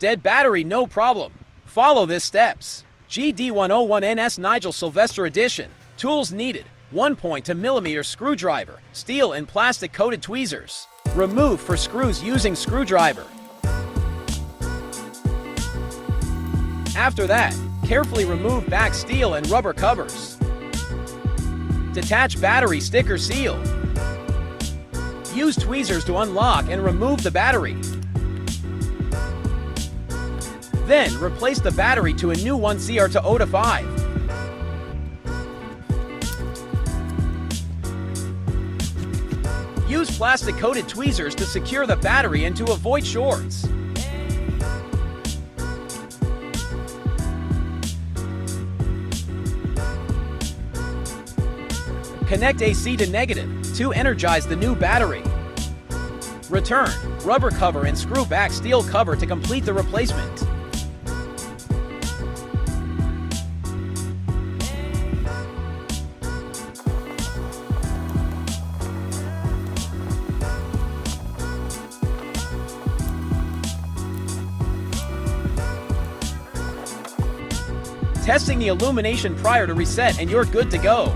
Dead battery, no problem. Follow these steps. GD-101NS Nigel Sylvester Edition. Tools needed: 1.2mm screwdriver, steel and plastic coated tweezers. Remove for screws using screwdriver. After that, carefully remove back steel and rubber covers. Detach battery sticker seal. Use tweezers to unlock and remove the battery. Then, replace the battery to a new one CR to O to 5. Use plastic-coated tweezers to secure the battery and to avoid shorts. Connect AC to negative to energize the new battery. Return rubber cover and screw back steel cover to complete the replacement. Testing the illumination prior to reset and you're good to go.